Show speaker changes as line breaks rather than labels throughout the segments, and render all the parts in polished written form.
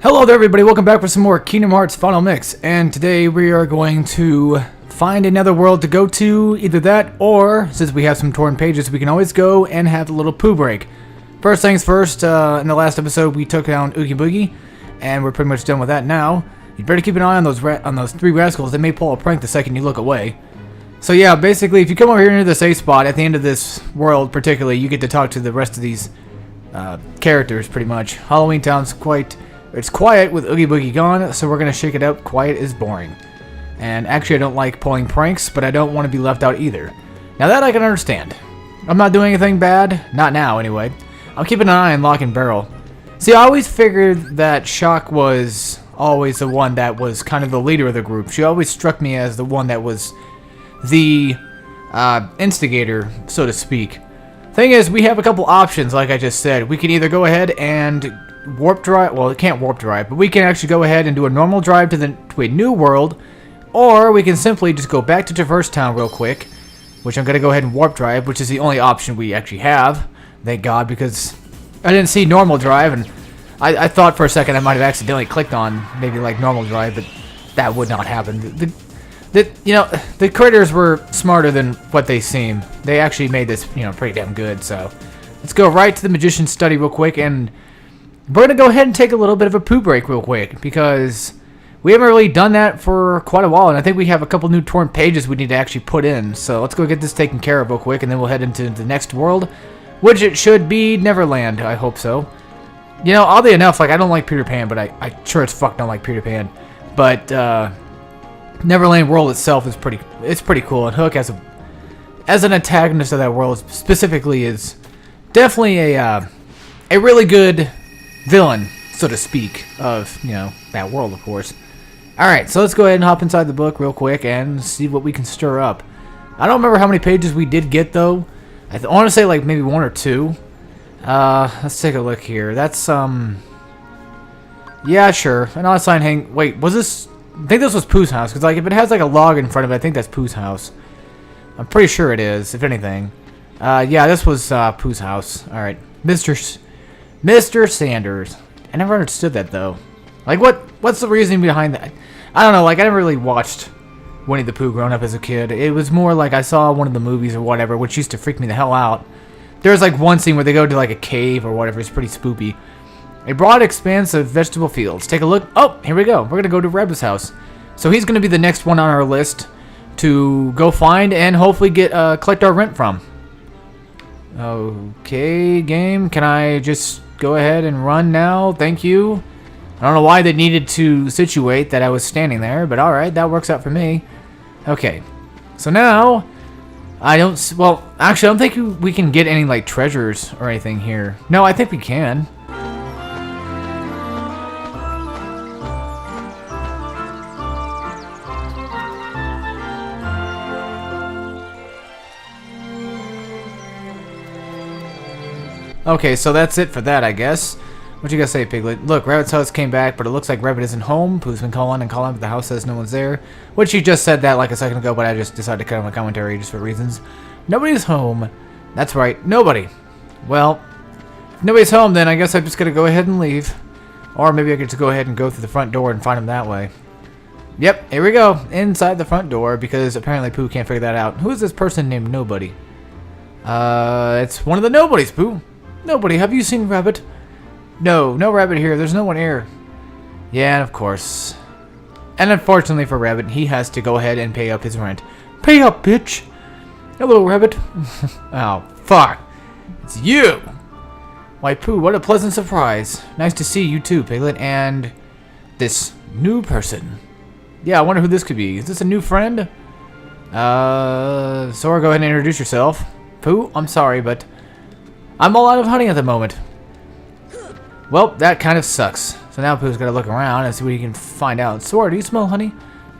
Hello there everybody, welcome back for some more Kingdom Hearts Final Mix, and today we are going to find another world to go to, either that or, since we have some torn pages, we can always go and have a little poo break. First things first, in the last episode we took down Oogie Boogie, and we're pretty much done with that now. You better keep an eye on those three rascals, they may pull a prank the second you look away. So yeah, basically if you come over here into the safe spot, at the end of this world particularly, you get to talk to the rest of these characters pretty much. Halloween Town's it's quiet with Oogie Boogie gone, so we're going to shake it up. Quiet is boring. And actually I don't like pulling pranks, but I don't want to be left out either. Now that I can understand. I'm not doing anything bad. Not now, anyway. I'm keeping an eye on Lock and Barrel. See, I always figured that Shock was always the one that was kind of the leader of the group. She always struck me as the one that was the instigator, so to speak. Thing is, we have a couple options, like I just said. We can either go ahead and warp drive, well, it can't warp drive, but we can actually go ahead and do a normal drive to a new world, or we can simply just go back to Traverse Town real quick, which I'm going to go ahead and warp drive, which is the only option we actually have, thank God, because I didn't see normal drive, and I thought for a second I might have accidentally clicked on maybe like normal drive, but that would not happen. The critters were smarter than what they seem. They actually made this, pretty damn good, so let's go right to the Magician's Study real quick, and we're going to go ahead and take a little bit of a poo break real quick, because we haven't really done that for quite a while, and I think we have a couple new torn pages we need to actually put in. So let's go get this taken care of real quick, and then we'll head into the next world, which it should be Neverland. I hope so. Oddly enough, I don't like Peter Pan, but I sure as fuck don't like Peter Pan. But Neverland world itself is pretty cool, and Hook as an antagonist of that world specifically is definitely a really good villain, so to speak, of, that world, of course. Alright, so let's go ahead and hop inside the book real quick and see what we can stir up. I don't remember how many pages we did get, though. I want to say, maybe one or two. Let's take a look here. That's, yeah, sure. An odd sign hang... Wait, was this... I think this was Pooh's house, because, if it has, a log in front of it, I think that's Pooh's house. I'm pretty sure it is, if anything. Yeah, this was, Pooh's house. Alright. Mr. Sanders. I never understood that, though. What's the reasoning behind that? I don't know, I never really watched Winnie the Pooh growing up as a kid. It was more I saw one of the movies or whatever, which used to freak me the hell out. There's, one scene where they go to, a cave or whatever. It's pretty spoopy. A broad expanse of vegetable fields. Take a look. Oh, here we go. We're going to go to Reb's house. So he's going to be the next one on our list to go find and hopefully collect our rent from. Okay, game. Can I just go ahead and run now? Thank you. I don't know why they needed to situate that I was standing there, but alright, that works out for me. Okay. So now, well, actually, I don't think we can get any, treasures or anything here. No, I think we can. Okay, so that's it for that, I guess. What you gotta say, Piglet? Look, Rabbit's house came back, but it looks like Rabbit isn't home. Pooh's been calling, but the house says no one's there. Which you just said that a second ago, but I just decided to cut out my commentary just for reasons. Nobody's home. That's right, nobody. Well, if nobody's home, then I guess I'm just gonna go ahead and leave. Or maybe I could just go ahead and go through the front door and find him that way. Yep, here we go. Inside the front door, because apparently Pooh can't figure that out. Who is this person named Nobody? It's one of the nobodies, Pooh. Nobody, have you seen Rabbit? No Rabbit here. There's no one here. Yeah, and of course. And unfortunately for Rabbit, he has to go ahead and pay up his rent. Pay up, bitch! Hello, Rabbit. Oh, fuck. It's you! Why, Pooh, what a pleasant surprise. Nice to see you too, Piglet, and this new person. Yeah, I wonder who this could be. Is this a new friend? Sora, go ahead and introduce yourself. Pooh, I'm sorry, but I'm all out of honey at the moment. Well, that kind of sucks. So now Pooh's gotta look around and see what he can find out. Sora, do you smell honey?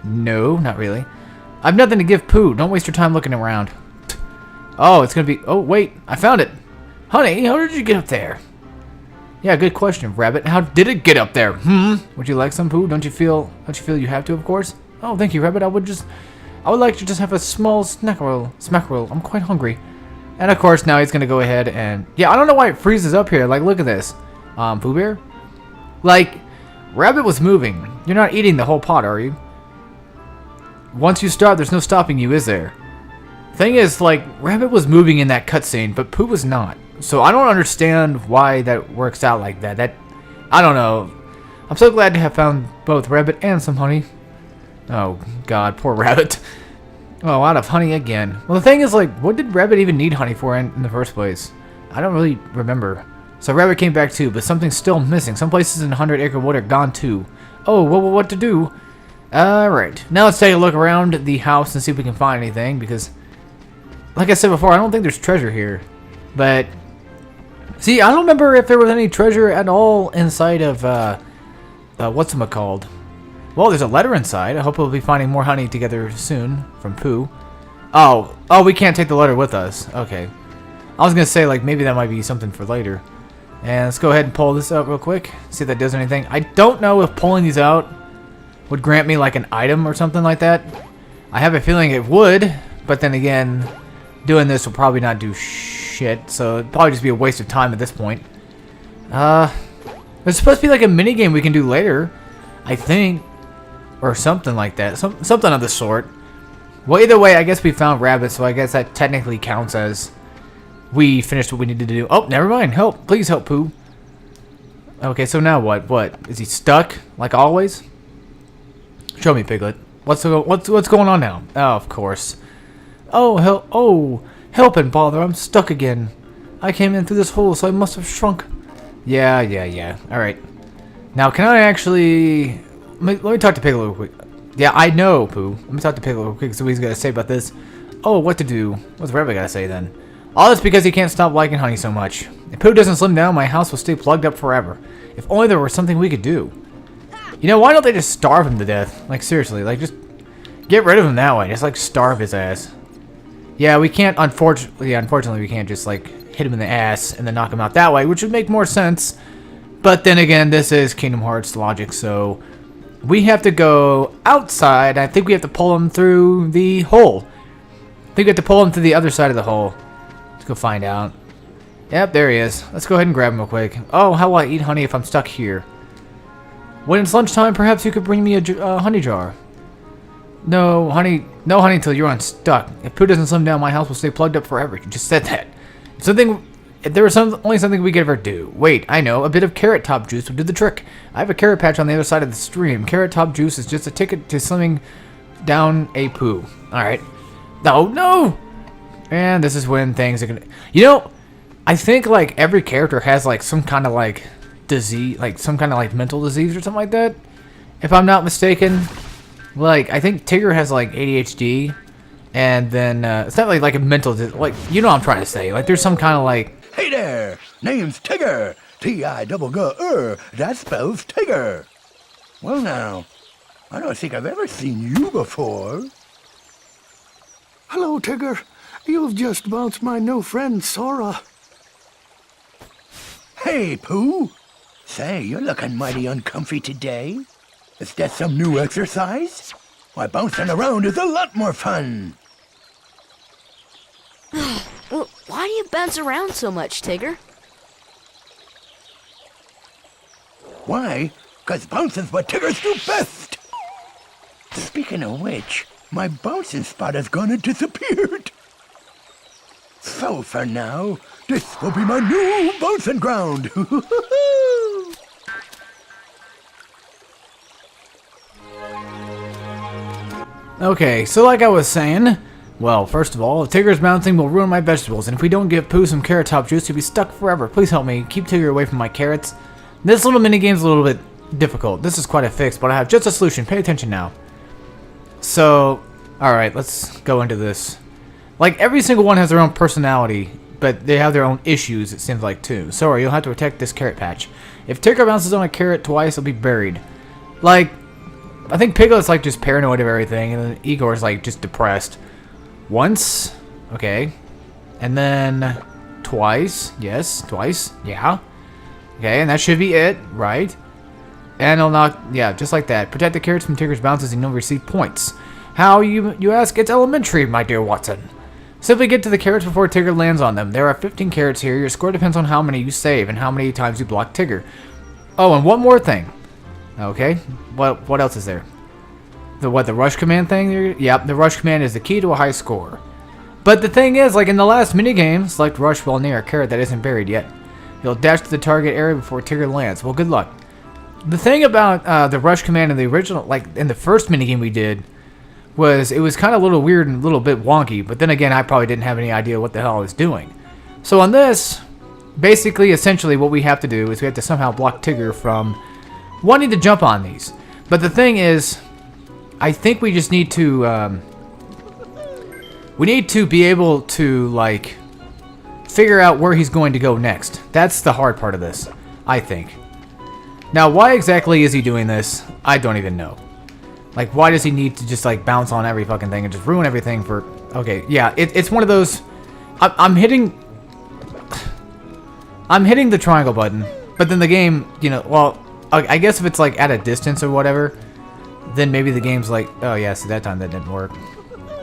No, not really. I've nothing to give Pooh. Don't waste your time looking around. Oh, it's gonna be... Oh, wait. I found it. Honey, how did you get up there? Yeah, good question, Rabbit. How did it get up there? Would you like some, Pooh? Don't you feel you have to, of course? Oh, thank you, Rabbit. I would like to just have a small smackerel. I'm quite hungry. And of course, now he's gonna go ahead and... Yeah, I don't know why it freezes up here. Look at this. Pooh Bear? Rabbit was moving. You're not eating the whole pot, are you? Once you start, there's no stopping you, is there? Thing is, like, Rabbit was moving in that cutscene, but Pooh was not. So I don't understand why that works out like that. I don't know. I'm so glad to have found both Rabbit and some honey. Oh, God, poor Rabbit. Oh, out of honey again. Well, the thing is, like, what did Rabbit even need honey for in the first place? I don't really remember. So Rabbit came back too, but something's still missing. Some places in 100 Acre Wood are gone too. Oh, well, what to do? Alright. Now let's take a look around the house and see if we can find anything, because, like I said before, I don't think there's treasure here. But, see, I don't remember if there was any treasure at all inside of, whatchamacalled. Well, there's a letter inside. I hope we'll be finding more honey together soon from Pooh. Oh, we can't take the letter with us. Okay. I was going to say, like, maybe that might be something for later. And let's go ahead and pull this out real quick. See if that does anything. I don't know if pulling these out would grant me, like, an item or something like that. I have a feeling it would. But then again, doing this will probably not do shit. So it'd probably just be a waste of time at this point. There's supposed to be, like, a mini game we can do later, I think. Or something like that. Something of the sort. Well, either way, I guess we found Rabbit, so I guess that technically counts as we finished what we needed to do. Oh, never mind. Help. Please help, Pooh. Okay, so now what? What? Is he stuck, like always? Show me, Piglet. What's going on now? Oh, of course. Oh, help and bother. I'm stuck again. I came in through this hole, so I must have shrunk. Yeah. Alright. Now, can I actually... Let me talk to Piglet real quick. Yeah, I know, Pooh. Let me talk to Piglet real quick, see what he's got to say about this. Oh, what to do? What's Rabbit got to say, then? All this because he can't stop liking honey so much. If Pooh doesn't slim down, my house will stay plugged up forever. If only there were something we could do. You know, why don't they just starve him to death? Like, seriously, like, just get rid of him that way. Just, like, starve his ass. Yeah, we can't, unfortunately, we can't just, like, hit him in the ass and then knock him out that way, which would make more sense. But then again, this is Kingdom Hearts logic, so we have to go outside. I think we have to pull him through the hole. I think we have to pull him to the other side of the hole. Let's go find out. Yep, there he is. Let's go ahead and grab him real quick. Oh, how will I eat honey if I'm stuck here? When it's lunchtime, perhaps you could bring me a honey jar. No honey until you're unstuck. If Pooh doesn't slim down, my house will stay plugged up forever. You just said that. If there was only something we could ever do. Wait, I know. A bit of carrot top juice would do the trick. I have a carrot patch on the other side of the stream. Carrot top juice is just a ticket to slimming down a Pooh. Alright. No! And this is when things are gonna... You know, I think, like, every character has, like, some kind of, like, disease, like, some kind of, like, mental disease or something like that. If I'm not mistaken. Like, I think Tigger has, like, ADHD. And then, it's not like a mental, like, you know what I'm trying to say. Like, there's some kind of, like...
Hey there, name's Tigger. T-I-double-G-R, that spells Tigger. Well now, I don't think I've ever seen you before.
Hello, Tigger. You've just bounced my new friend, Sora.
Hey, Pooh. Say, you're looking mighty uncomfy today. Is that some new exercise? Why, bouncing around is a lot more fun.
Well, why do you bounce around so much, Tigger?
Why? 'Cause bouncing's what Tiggers do best. Speaking of which, my bouncing spot has gone and disappeared. So for now, this will be my new bouncing ground.
Okay, so like I was saying, well, first of all, Tigger's bouncing will ruin my vegetables, and if we don't give Pooh some carrot top juice, he'll be stuck forever. Please help me. Keep Tigger away from my carrots. This little minigame's a little bit difficult. This is quite a fix, but I have just a solution. Pay attention now. So, alright, let's go into this. Like, every single one has their own personality, but they have their own issues, it seems like, too. Sorry, you'll have to protect this carrot patch. If Tigger bounces on a carrot twice, he'll be buried. Like, I think Piglet's, like, just paranoid of everything, and then Igor's, like, just depressed. Once, okay. And then twice, yes, twice, yeah. Okay, and that should be it, right? And he'll knock, yeah, just like that. Protect the carrots from Tigger's bounces and you'll receive points. How, you ask? It's elementary, my dear Watson. Simply get to the carrots before Tigger lands on them. There are 15 carrots here. Your score depends on how many you save and how many times you block Tigger. Oh, and one more thing. Okay. What else is there? The rush command thing? Yep, the rush command is the key to a high score. But the thing is, like in the last minigame, select rush while near a carrot that isn't buried yet. You'll dash to the target area before Tigger lands. Well, good luck. The thing about the rush command in the original, like in the first minigame we did, was it was kind of a little weird and a little bit wonky. But then again, I probably didn't have any idea what the hell I was doing. So on this, basically, essentially what we have to do is we have to somehow block Tigger from wanting to jump on these. But the thing is, I think we just need to, we need to be able to, like, figure out where he's going to go next. That's the hard part of this, I think. Now, why exactly is he doing this? I don't even know. Like, why does he need to just, like, bounce on every fucking thing and just ruin everything for... Okay, yeah, it's one of those... I'm hitting the triangle button, but then the game, you know, well, I guess if it's, like, at a distance or whatever, then maybe the game's like, oh, yeah, see, that time that didn't work.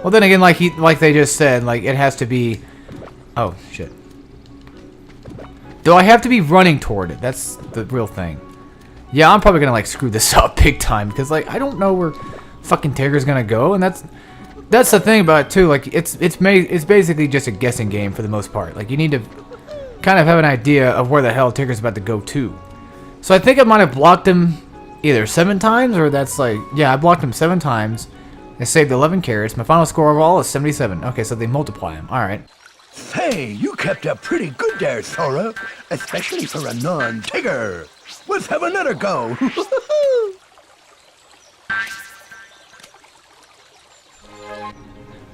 Well, then again, like they just said, like, it has to be... Oh, shit. Do I have to be running toward it? That's the real thing. Yeah, I'm probably gonna, like, screw this up big time, because, like, I don't know where fucking Tigger's gonna go, and that's the thing about it, too. Like, it's basically just a guessing game for the most part. Like, you need to kind of have an idea of where the hell Tigger's about to go to. So I think I might have blocked him either 7 times, or that's like... Yeah, I blocked him 7 times. I saved 11 carrots. My final score overall is 77. Okay, so they multiply him. Alright.
Hey, you kept up pretty good there, Sora. Especially for a non-Tigger. Let's have another go.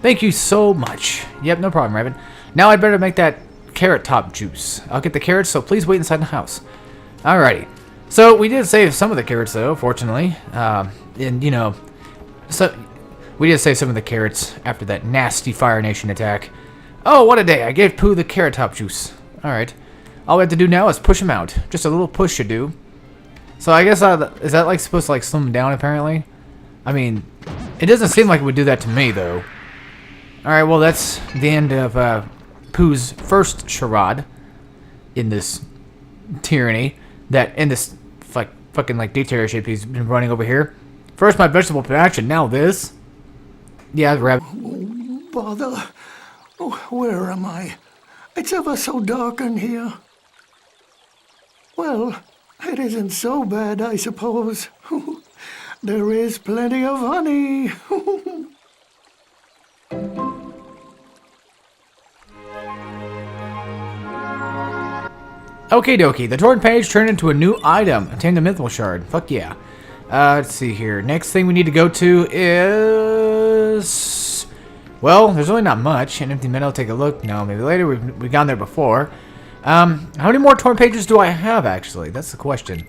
Thank you so much. Yep, no problem, Raven. Now I'd better make that carrot top juice. I'll get the carrots, so please wait inside the house. Alrighty. So, we did save some of the carrots, though, fortunately. And, you know... So, we did save some of the carrots after that nasty Fire Nation attack. Oh, what a day. I gave Pooh the carrot top juice. Alright. All we have to do now is push him out. Just a little push should do. So, I guess, is that, like, supposed to, like, slim him down, apparently? I mean, it doesn't seem like it would do that to me, though. Alright, well, that's the end of, Pooh's first charade in this tyranny. That, in this, fucking, like, dictatorship he's been running over here. First my vegetable production, now this. Yeah, rabbit.
Bother. Oh, where am I? It's ever so dark in here. Well, it isn't so bad, I suppose. There is plenty of honey.
Okie dokie, the torn page turned into a new item. Obtain the mythical shard. Fuck yeah. Let's see here. Next thing we need to go to is... Well, there's really not much. An empty meadow, take a look. No, maybe later. We've gone there before. How many more torn pages do I have, actually? That's the question.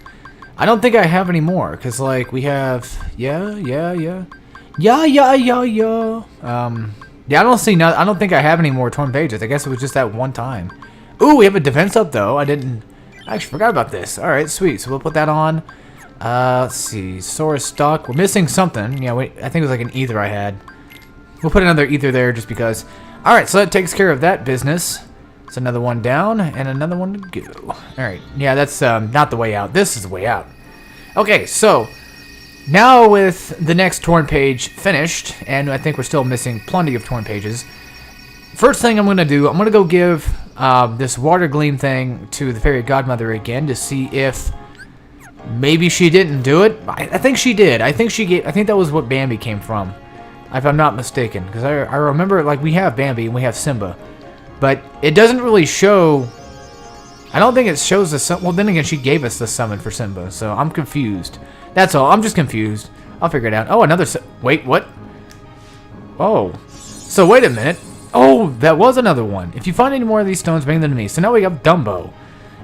I don't think I have any more, because, like, we have... Yeah. Yeah, I don't think I have any more torn pages. I guess it was just that one time. Ooh, we have a defense up, though. I actually forgot about this. Alright, sweet. So we'll put that on. Let's see. Sora stock. We're missing something. Yeah, wait. I think it was like an ether I had. We'll put another ether there just because. Alright, so that takes care of that business. It's another one down and another one to go. Alright. Yeah, that's not the way out. This is the way out. Okay, so now with the next torn page finished, and I think we're still missing plenty of torn pages. First thing I'm going to do, I'm going to go give this water gleam thing to the fairy godmother again to see if maybe she didn't do it. I think she did. I think that was what Bambi came from, if I'm not mistaken. Because I remember, like, we have Bambi and we have Simba, but it doesn't really show. I don't think it shows the summon. Well, then again, she gave us the summon for Simba, so I'm confused. That's all. I'm just confused. I'll figure it out. Oh, another. Wait, what? Oh, so wait a minute. Oh, that was another one. If you find any more of these stones, bring them to me. So now we have Dumbo.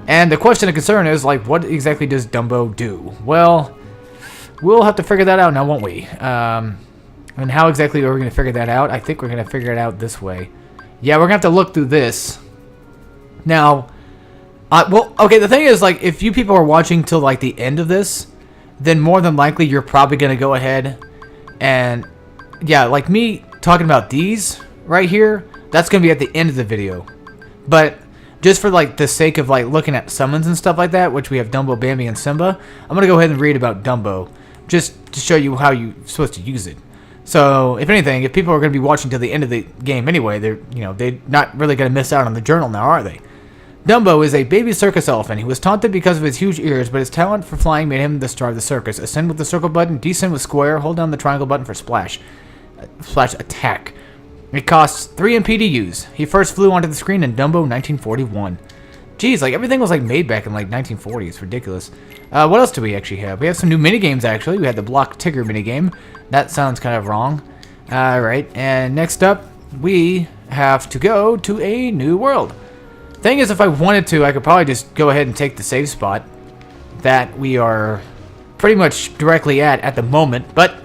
And the question of concern is, like, what exactly does Dumbo do? Well, we'll have to figure that out now, won't we? And how exactly are we going to figure that out? I think we're going to figure it out this way. Yeah, we're going to have to look through this. Now, well, okay, the thing is, like, if you people are watching till, like, the end of this, then more than likely you're probably going to go ahead and, yeah, like me talking about these right here, that's going to be at the end of the video. But just for like the sake of like looking at summons and stuff like that, which we have Dumbo, Bambi, and Simba, I'm gonna go ahead and read about Dumbo, just to show you how you're supposed to use it. So, if anything, if people are gonna be watching till the end of the game anyway, they're not really gonna miss out on the journal now, are they? Dumbo is a baby circus elephant. He was taunted because of his huge ears, but his talent for flying made him the star of the circus. Ascend with the circle button, descend with square, hold down the triangle button for splash. Splash attack. It costs 3 MP to use. He first flew onto the screen in Dumbo 1941. Jeez, like everything was like made back in like 1940. It's ridiculous. What else do we actually have? We have some new minigames actually. We had the Block Tigger minigame. That sounds kind of wrong. Alright, and next up, we have to go to a new world. Thing is, if I wanted to, I could probably just go ahead and take the save spot that we are pretty much directly at the moment, but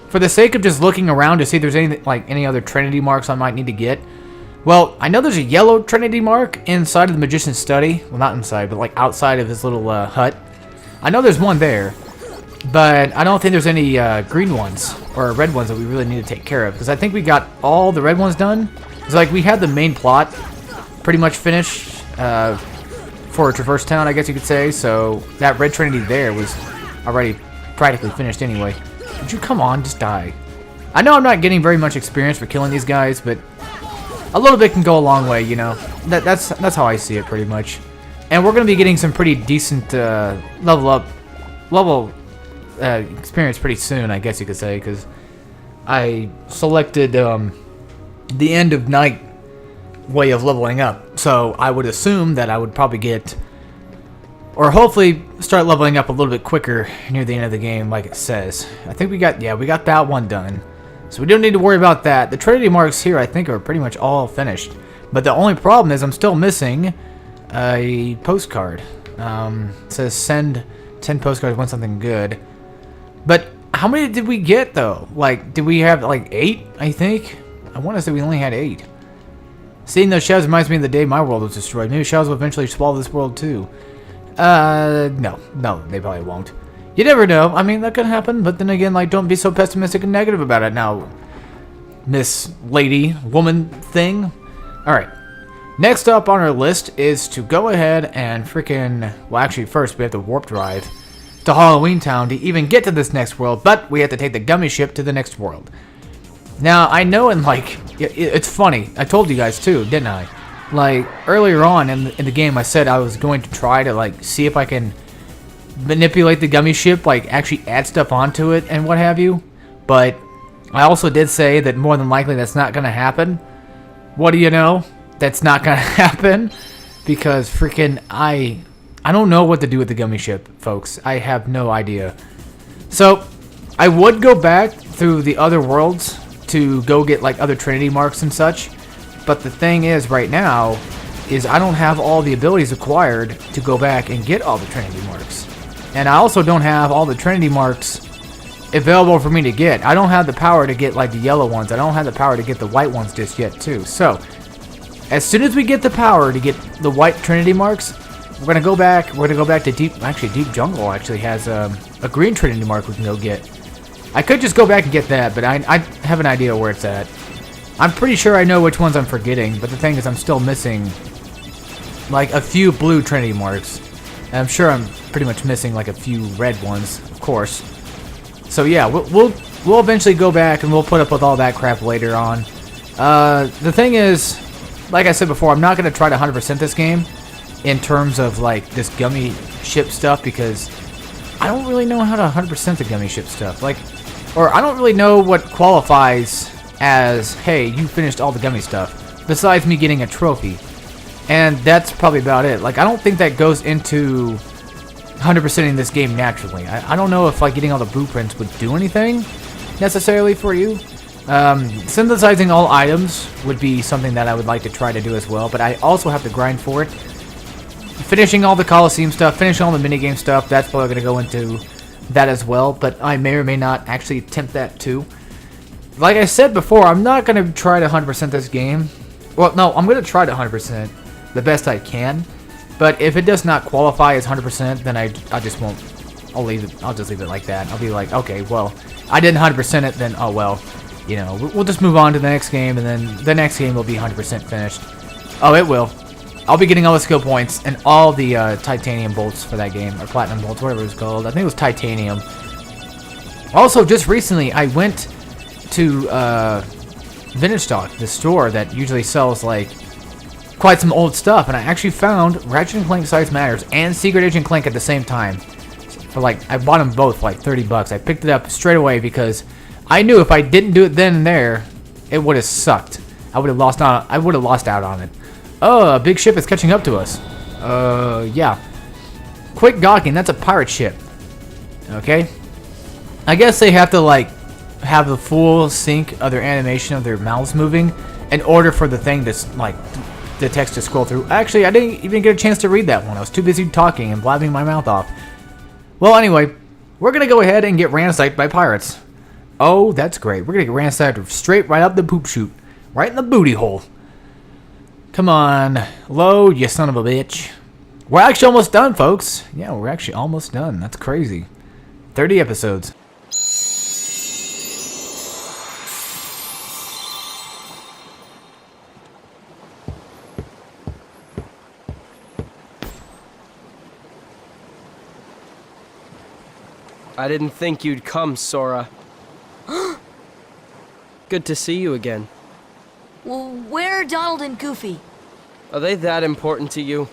for the sake of just looking around to see if there's any other Trinity marks I might need to get, well, I know there's a yellow Trinity mark inside of the Magician's Study. Well, not inside, but like outside of his little hut. I know there's one there, but I don't think there's any green ones or red ones that we really need to take care of, because I think we got all the red ones done. It's like we had the main plot pretty much finished for Traverse Town, I guess you could say, so that red Trinity there was already practically finished anyway. Would you come on, just die? I know I'm not getting very much experience for killing these guys, but a little bit can go a long way, you know. That's how I see it, pretty much. And we're going to be getting some pretty decent level experience pretty soon, I guess you could say, because I selected the end of night way of leveling up. So I would assume that I would probably get, or hopefully start leveling up a little bit quicker near the end of the game, like it says. I think we got that one done. So we don't need to worry about that. The Trinity marks here, I think, are pretty much all finished. But the only problem is I'm still missing a postcard. It says send 10 postcards, want something good. But how many did we get, though? Like, did we have, like, 8, I think? I want to say we only had 8. Seeing those shadows reminds me of the day my world was destroyed. Maybe shadows will eventually swallow this world, too. No, they probably won't. You never know. I mean, that could happen, but then again, like, don't be so pessimistic and negative about it now, Miss Lady, Woman thing. Alright. Next up on our list is to go ahead and freaking... Well, actually, first we have to warp drive to Halloween Town to even get to this next world, but we have to take the gummy ship to the next world. Now, I know in, like... It's funny. I told you guys, too, didn't I? Like, earlier on in the game, I said I was going to try to, like, see if I can manipulate the gummy ship, like, actually add stuff onto it and what have you. But I also did say that more than likely that's not going to happen. What do you know? That's not going to happen. Because freaking I don't know what to do with the gummy ship, folks. I have no idea. So, I would go back through the other worlds to go get, like, other Trinity marks and such. But the thing is, right now, is I don't have all the abilities acquired to go back and get all the Trinity marks. And I also don't have all the Trinity marks available for me to get. I don't have the power to get, like, the yellow ones. I don't have the power to get the white ones just yet, too. So, as soon as we get the power to get the white Trinity marks, we're going to go back. We're going to go back to Deep... Actually, Deep Jungle actually has a green Trinity mark we can go get. I could just go back and get that, but I have an idea where it's at. I'm pretty sure I know which ones I'm forgetting, but the thing is I'm still missing, like, a few blue Trinity marks. And I'm sure I'm pretty much missing, like, a few red ones, of course. So yeah, we'll eventually go back and we'll put up with all that crap later on. The thing is, like I said before, I'm not going to try to 100% this game in terms of, like, this gummy ship stuff, because I don't really know how to 100% the gummy ship stuff. Like, or I don't really know what qualifies as, hey, you finished all the gummy stuff, besides me getting a trophy. And that's probably about it. Like, I don't think that goes into 100%ing this game naturally. I don't know if, like, getting all the blueprints would do anything necessarily for you. Synthesizing all items would be something that I would like to try to do as well, but I also have to grind for it. Finishing all the Coliseum stuff, finishing all the minigame stuff, that's probably going to go into that as well, but I may or may not actually attempt that too. Like I said before, I'm not going to try to 100% this game. Well, no, I'm going to try to 100% the best I can. But if it does not qualify as 100%, then I just won't. I'll just leave it like that. I'll be like, okay, well, I didn't 100% it, then oh well. You know, we'll just move on to the next game, and then the next game will be 100% finished. Oh, it will. I'll be getting all the skill points and all the titanium bolts for that game, or platinum bolts, whatever it's called. I think it was titanium. Also, just recently, I went to Vintage Stock, the store that usually sells like quite some old stuff, and I actually found Ratchet & Clank Size Matters and Secret Agent Clank at the same time. For like, I bought them both for like 30 bucks. I picked it up straight away because I knew if I didn't do it then and there, it would have sucked. I would have lost out. I would have lost out on it. Oh, a big ship is catching up to us. Yeah. Quick docking. That's a pirate ship. Okay. I guess they have to like have the full sync of their animation of their mouths moving in order for the thing to like the text to scroll through. Actually, I didn't even get a chance to read that one. I was too busy talking and blabbing my mouth off. Well, anyway, we're gonna go ahead and get ransacked by pirates. Oh, that's great. We're gonna get ransacked straight right up the poop chute, right in the booty hole. Come on, load, you son of a bitch. We're actually almost done, folks. Yeah, we're actually almost done. That's crazy. 30 episodes.
I didn't think you'd come, Sora. Good to see you again.
Well, where are Donald and Goofy?
Are they that important to you?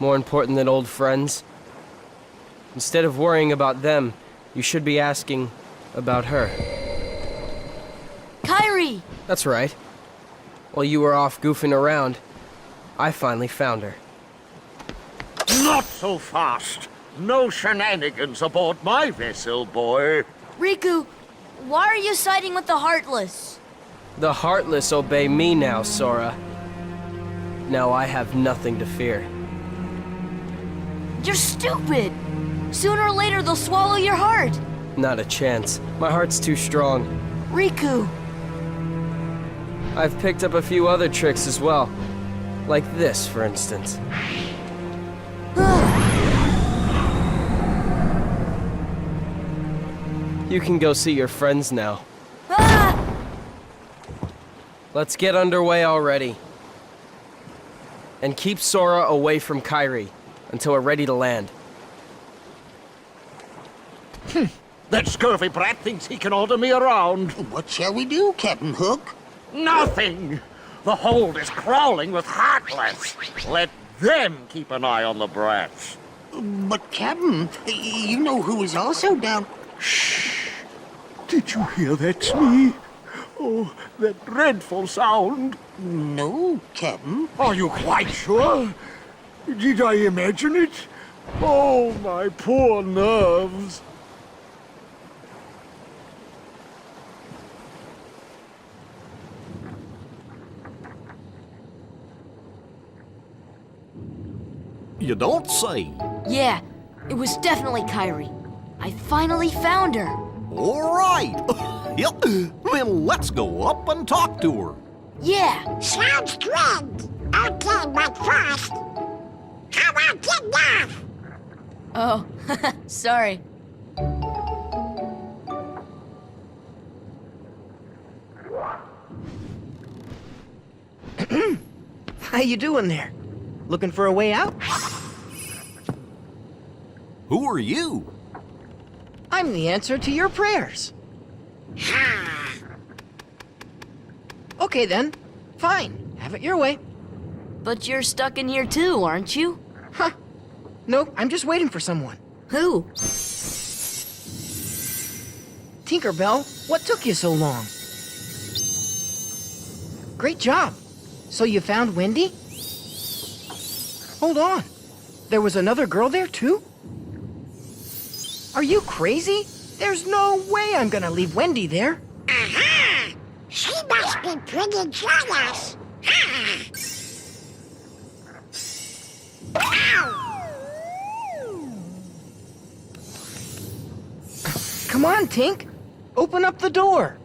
More important than old friends? Instead of worrying about them, you should be asking about her.
Kyrie!
That's right. While you were off goofing around, I finally found her.
Not so fast. No shenanigans aboard my vessel, boy.
Riku, why are you siding with the Heartless?
The Heartless obey me now, Sora. Now I have nothing to fear.
You're stupid! Sooner or later they'll swallow your heart!
Not a chance. My heart's too strong.
Riku!
I've picked up a few other tricks as well. Like this, for instance. You can go see your friends now.
Ah!
Let's get underway already. And keep Sora away from Kyrie until we're ready to land.
That scurvy brat thinks he can order me around.
What shall we do, Captain Hook?
Nothing! The hold is crawling with Heartless. Let them keep an eye on the brats.
But, Captain, you know who is also down...
Did you hear that, Smee? Oh, that dreadful sound.
No, Captain.
Are you quite sure? Did I imagine it? Oh, my poor nerves.
You don't say.
Yeah, it was definitely Kyrie. I finally found her.
All right. Yep. Then let's go up and talk to her.
Yeah.
Sounds good. Okay, but first, how about kidnapped?
Oh, sorry.
How you doing there? Looking for a way out?
Who are you?
I'm the answer to your prayers. Okay then. Fine. Have it your way.
But you're stuck in here too, aren't you?
Huh. Nope, I'm just waiting for someone.
Who?
Tinkerbell, what took you so long? Great job. So you found Wendy? Hold on. There was another girl there too? Are you crazy? There's no way I'm gonna leave Wendy there.
Aha! She must be pretty jealous.
Come on, Tink. Open up the door.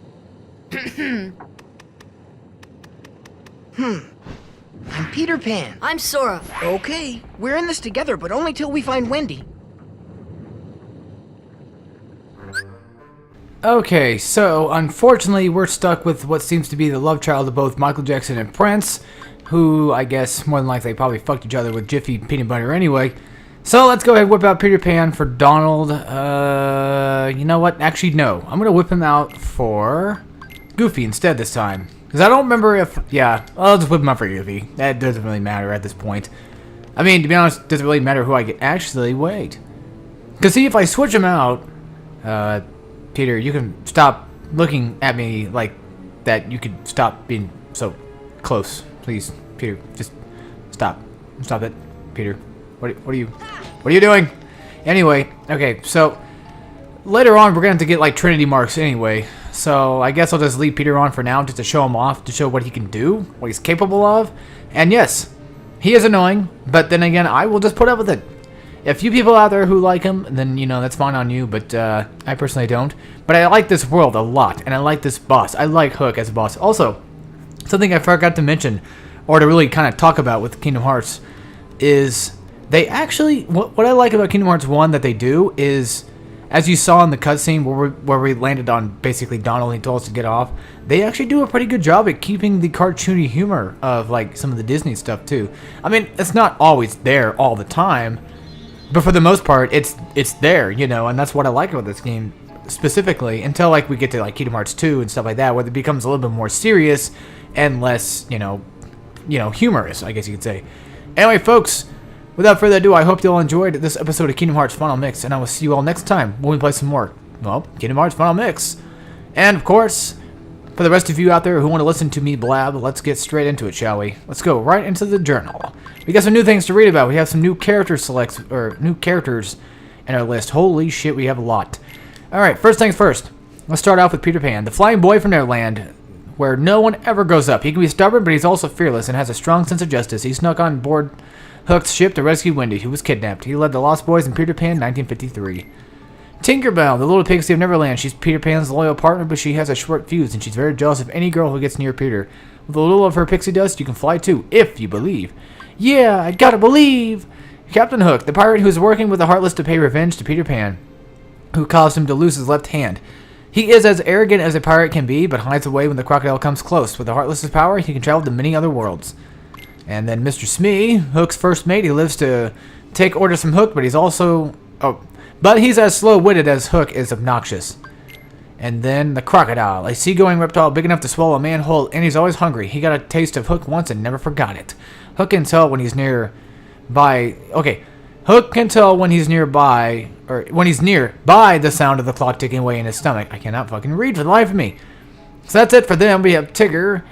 I'm Peter Pan.
I'm Sora.
Okay, we're in this together, but only till we find Wendy.
Okay, so unfortunately we're stuck with what seems to be the love child of both Michael Jackson and Prince, who I guess more than likely probably fucked each other with Jiffy peanut butter anyway. So let's go ahead and whip out Peter Pan for Donald. You know what? Actually, no. I'm going to whip him out for Goofy instead this time. Because I don't remember if... Yeah, I'll just whip him out for Goofy. That doesn't really matter at this point. I mean, to be honest, it doesn't really matter who I get. Actually, wait. Because see, if I switch him out... Peter, you can stop looking at me like that. You could stop being so close. Please, Peter, just stop. Stop it, Peter. What are you doing? Anyway, okay, so later on we're going to have to get like Trinity marks anyway. So I guess I'll just leave Peter on for now just to show him off, to show what he can do, what he's capable of. And yes, he is annoying, but then again, I will just put up with it. If you people out there who like him, then, you know, that's fine on you, but I personally don't. But I like this world a lot, and I like this boss. I like Hook as a boss. Also, something I forgot to mention, or to really kind of talk about with Kingdom Hearts, is they actually... What I like about Kingdom Hearts 1 that they do is, as you saw in the cutscene where we landed on basically Donald and he told us to get off, they actually do a pretty good job at keeping the cartoony humor of, like, some of the Disney stuff, too. I mean, it's not always there all the time, but for the most part, it's there, you know, and that's what I like about this game specifically, until like we get to like Kingdom Hearts 2 and stuff like that, where it becomes a little bit more serious and less, you know, humorous, I guess you could say. Anyway, folks, without further ado, I hope you all enjoyed this episode of Kingdom Hearts Final Mix, and I will see you all next time when we play some more, well, Kingdom Hearts Final Mix. And of course, for the rest of you out there who want to listen to me blab, let's get straight into it, shall we? Let's go right into the journal. We got some new things to read about. We have some new character selects, or new characters in our list. Holy shit, we have a lot. Alright, first things first. Let's start off with Peter Pan, the flying boy from Neverland, where no one ever grows up. He can be stubborn, but he's also fearless and has a strong sense of justice. He snuck on board Hook's ship to rescue Wendy, who was kidnapped. He led the Lost Boys in Peter Pan 1953. Tinkerbell, the little pixie of Neverland. She's Peter Pan's loyal partner, but she has a short fuse, and she's very jealous of any girl who gets near Peter. With a little of her pixie dust, you can fly too, if you believe. Yeah, I gotta believe! Captain Hook, the pirate who is working with the Heartless to pay revenge to Peter Pan, who caused him to lose his left hand. He is as arrogant as a pirate can be, but hides away when the crocodile comes close. With the Heartless's power, he can travel to many other worlds. And then Mr. Smee, Hook's first mate, he lives to take orders from Hook, but he's also... But he's as slow-witted as Hook is obnoxious. And then the crocodile, a seagoing reptile big enough to swallow a man whole, and he's always hungry. He got a taste of Hook once and never forgot it. Hook can tell when he's nearby. Okay, Hook can tell when he's nearby, or when he's nearby the sound of the clock ticking away in his stomach. I cannot fucking read for the life of me. So that's it for them. We have Tigger.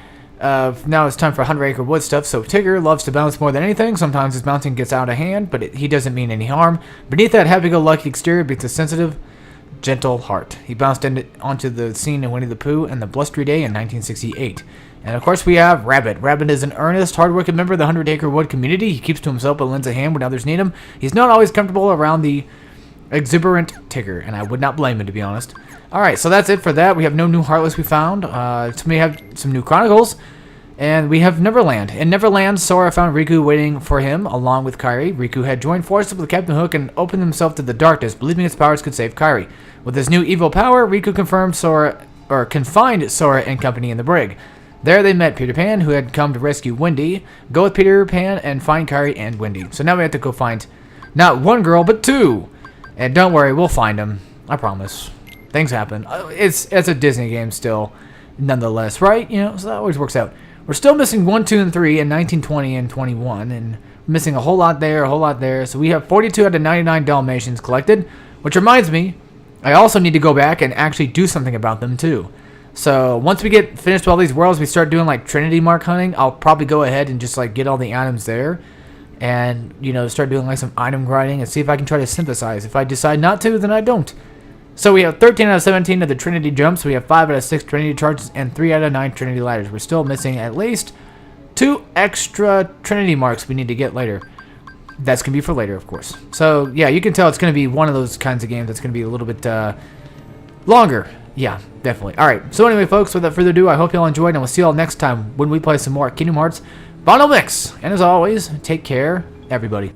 Now it's time for 100 Acre Wood stuff. So Tigger loves to bounce more than anything. Sometimes his bouncing gets out of hand, but he doesn't mean any harm. Beneath that happy-go-lucky exterior beats a sensitive, gentle heart. He bounced onto the scene in Winnie the Pooh and the Blustery Day in 1968. And of course we have Rabbit. Rabbit is an earnest, hard-working member of the 100 Acre Wood community. He keeps to himself but lends a hand when others need him. He's not always comfortable around the exuberant Tigger, and I would not blame him, to be honest. Alright, so that's it for that. We have no new Heartless we found. So we have some new Chronicles. And we have Neverland. In Neverland, Sora found Riku waiting for him, along with Kairi. Riku had joined forces with Captain Hook and opened himself to the darkness, believing his powers could save Kairi. With his new evil power, Riku confined Sora and company in the brig. There they met Peter Pan, who had come to rescue Wendy. Go with Peter Pan and find Kairi and Wendy. So now we have to go find not one girl, but two. And don't worry, we'll find them. I promise. Things happen. It's a Disney game still, nonetheless, right? You know, so that always works out. We're still missing 1, 2, and 3 in 1920 and 21, and missing a whole lot there, a whole lot there. So we have 42 out of 99 Dalmatians collected, which reminds me, I also need to go back and actually do something about them too. So once we get finished with all these worlds, we start doing like Trinity mark hunting. I'll probably go ahead and just like get all the items there, and you know, start doing like some item grinding and see if I can try to synthesize. If I decide not to, then I don't. So we have 13 out of 17 of the Trinity jumps, we have 5 out of 6 Trinity charges, and 3 out of 9 Trinity ladders. We're still missing at least 2 extra Trinity marks we need to get later. That's going to be for later, of course. So, yeah, you can tell it's going to be one of those kinds of games that's going to be a little bit longer. Yeah, definitely. Alright, so anyway, folks, without further ado, I hope you all enjoyed, and we'll see you all next time when we play some more Kingdom Hearts Final Mix. And as always, take care, everybody.